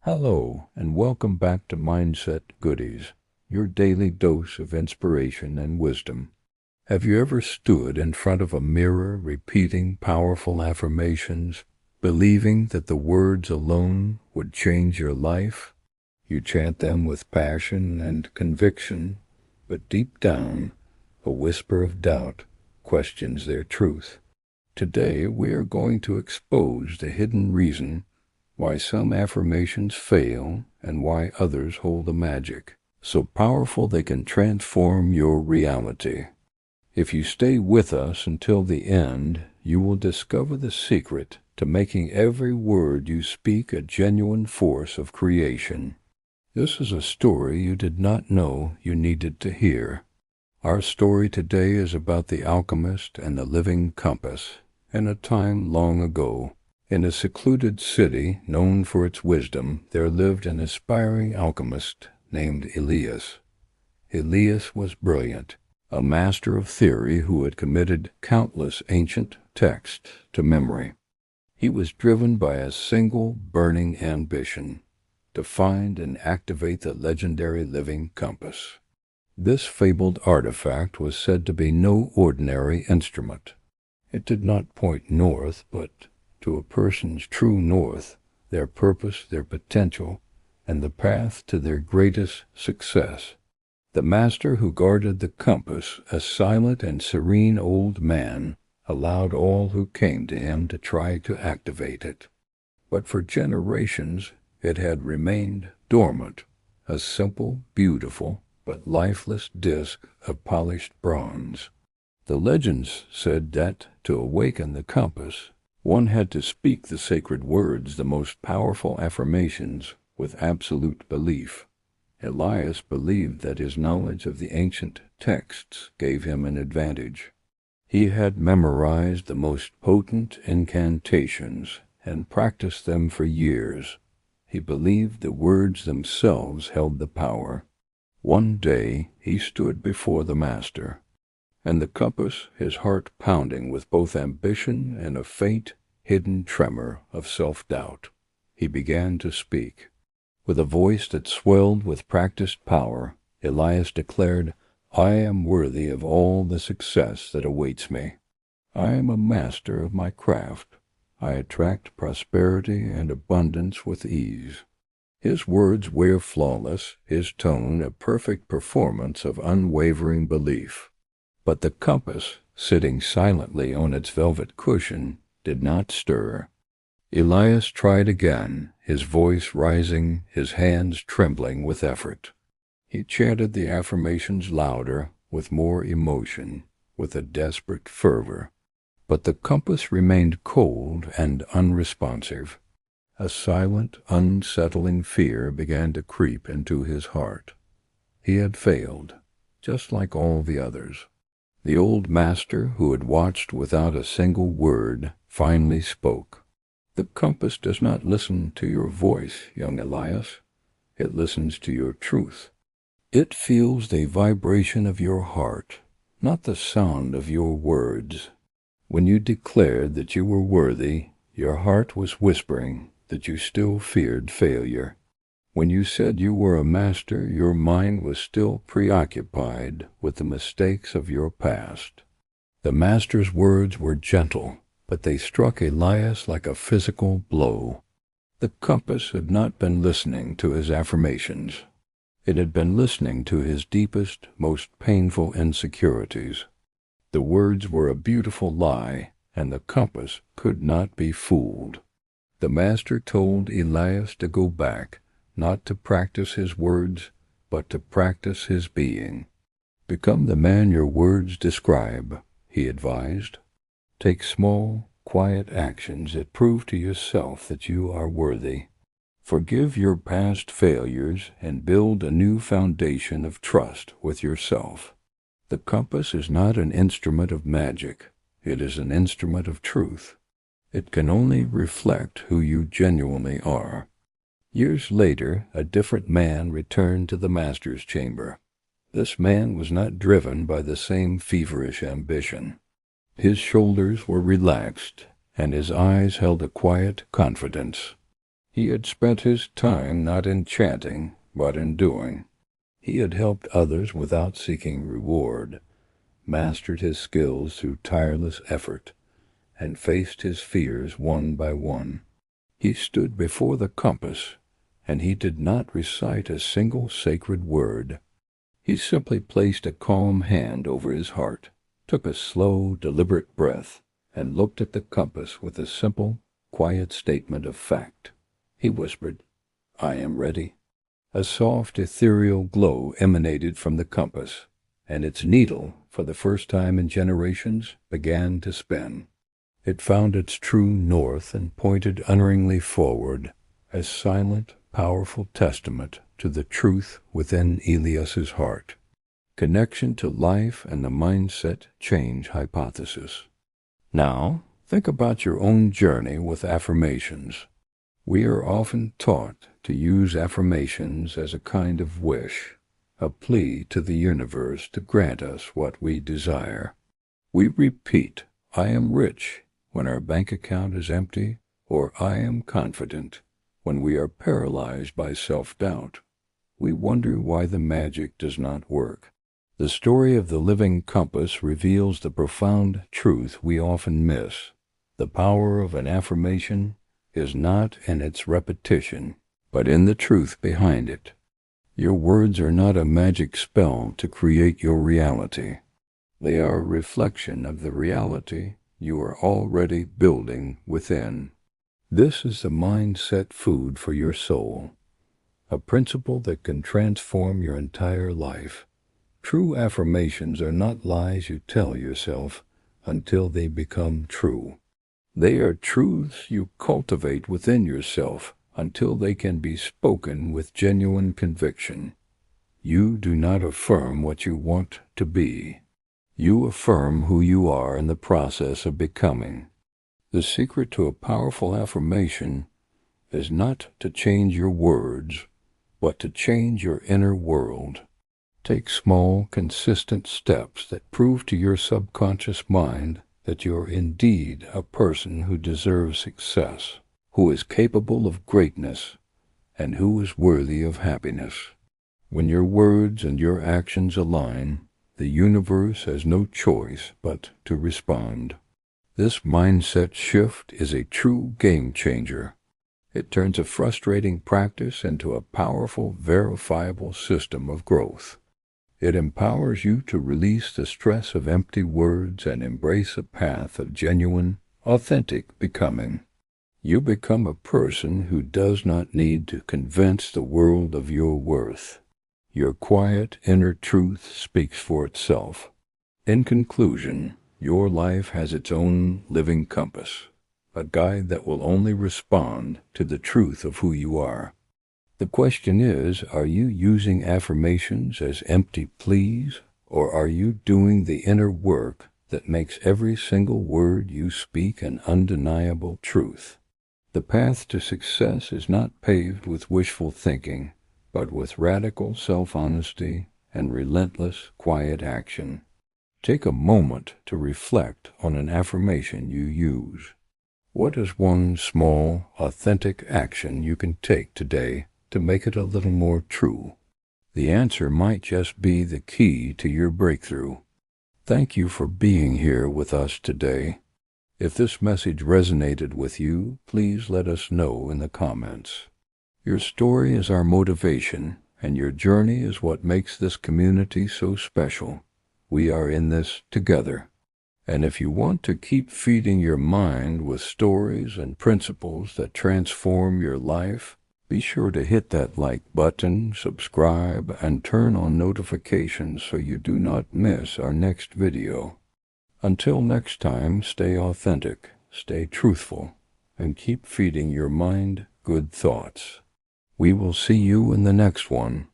Hello, and welcome back to Mindset Goodies, your daily dose of inspiration and wisdom. Have you ever stood in front of a mirror repeating powerful affirmations, believing that the words alone would change your life? You chant them with passion and conviction, but deep down, a whisper of doubt questions their truth. Today, we are going to expose the hidden reason why some affirmations fail and why others hold the magic, so powerful they can transform your reality. If you stay with us until the end, you will discover the secret to making every word you speak a genuine force of creation. This is a story you did not know you needed to hear. Our story today is about the alchemist and the living compass. In a time long ago, in a secluded city known for its wisdom, there lived an aspiring alchemist named Elias. Elias was brilliant, a master of theory who had committed countless ancient texts to memory. He was driven by a single burning ambition, to find and activate the legendary living compass. This fabled artifact was said to be no ordinary instrument. It did not point north, but to a person's true north, their purpose, their potential, and the path to their greatest success. The master who guarded the compass, a silent and serene old man, allowed all who came to him to try to activate it. But for generations, it had remained dormant, a simple, beautiful, but lifeless disk of polished bronze. The legends said that, to awaken the compass, one had to speak the sacred words, the most powerful affirmations, with absolute belief. Elias believed that his knowledge of the ancient texts gave him an advantage. He had memorized the most potent incantations and practiced them for years. He believed the words themselves held the power. One day he stood before the master, and the compass, his heart pounding with both ambition and a faint, hidden tremor of self-doubt. He began to speak. With a voice that swelled with practiced power, Elias declared, "I am worthy of all the success that awaits me. I am a master of my craft. I attract prosperity and abundance with ease." His words were flawless, his tone a perfect performance of unwavering belief. But the compass, sitting silently on its velvet cushion, did not stir. Elias tried again, his voice rising, his hands trembling with effort. He chanted the affirmations louder, with more emotion, with a desperate fervor. But the compass remained cold and unresponsive. A silent, unsettling fear began to creep into his heart. He had failed, just like all the others. The old master, who had watched without a single word, finally spoke. "The compass does not listen to your voice, young Elias. It listens to your truth. It feels the vibration of your heart, not the sound of your words. When you declared that you were worthy, your heart was whispering that you still feared failure. When you said you were a master, your mind was still preoccupied with the mistakes of your past." The master's words were gentle, but they struck Elias like a physical blow. The compass had not been listening to his affirmations. It had been listening to his deepest, most painful insecurities. The words were a beautiful lie, and the compass could not be fooled. The master told Elias to go back, not to practice his words, but to practice his being. "Become the man your words describe," he advised. "Take small, quiet actions that prove to yourself that you are worthy. Forgive your past failures and build a new foundation of trust with yourself. The compass is not an instrument of magic. It is an instrument of truth. It can only reflect who you genuinely are." Years later, a different man returned to the master's chamber. This man was not driven by the same feverish ambition. His shoulders were relaxed, and his eyes held a quiet confidence. He had spent his time not in chanting, but in doing. He had helped others without seeking reward, mastered his skills through tireless effort, and faced his fears one by one. He stood before the compass, and he did not recite a single sacred word. He simply placed a calm hand over his heart, took a slow, deliberate breath, and looked at the compass with a simple, quiet statement of fact. He whispered, "I am ready." A soft, ethereal glow emanated from the compass, and its needle, for the first time in generations, began to spin. It found its true north and pointed unerringly forward, a silent, powerful testament to the truth within Elias's heart. Connection to life and the mindset change hypothesis. Now, think about your own journey with affirmations. We are often taught to use affirmations as a kind of wish, a plea to the universe to grant us what we desire. We repeat, "I am rich," when our bank account is empty, or "I am confident," when we are paralyzed by self-doubt. We wonder why the magic does not work. The story of the living compass reveals the profound truth we often miss. The power of an affirmation is not in its repetition, but in the truth behind it. Your words are not a magic spell to create your reality. They are a reflection of the reality you are already building within. This is the mindset food for your soul, a principle that can transform your entire life. True affirmations are not lies you tell yourself until they become true. They are truths you cultivate within yourself until they can be spoken with genuine conviction. You do not affirm what you want to be. You affirm who you are in the process of becoming. The secret to a powerful affirmation is not to change your words, but to change your inner world. Take small, consistent steps that prove to your subconscious mind that you're indeed a person who deserves success, who is capable of greatness, and who is worthy of happiness. When your words and your actions align, the universe has no choice but to respond. This mindset shift is a true game changer. It turns a frustrating practice into a powerful, verifiable system of growth. It empowers you to release the stress of empty words and embrace a path of genuine, authentic becoming. You become a person who does not need to convince the world of your worth. Your quiet inner truth speaks for itself. In conclusion, your life has its own living compass, a guide that will only respond to the truth of who you are. The question is, are you using affirmations as empty pleas, or are you doing the inner work that makes every single word you speak an undeniable truth? The path to success is not paved with wishful thinking, but with radical self-honesty and relentless, quiet action. Take a moment to reflect on an affirmation you use. What is one small, authentic action you can take today to make it a little more true? The answer might just be the key to your breakthrough. Thank you for being here with us today. If this message resonated with you, please let us know in the comments. Your story is our motivation, and your journey is what makes this community so special. We are in this together. And if you want to keep feeding your mind with stories and principles that transform your life, be sure to hit that like button, subscribe, and turn on notifications so you do not miss our next video. Until next time, stay authentic, stay truthful, and keep feeding your mind good thoughts. We will see you in the next one.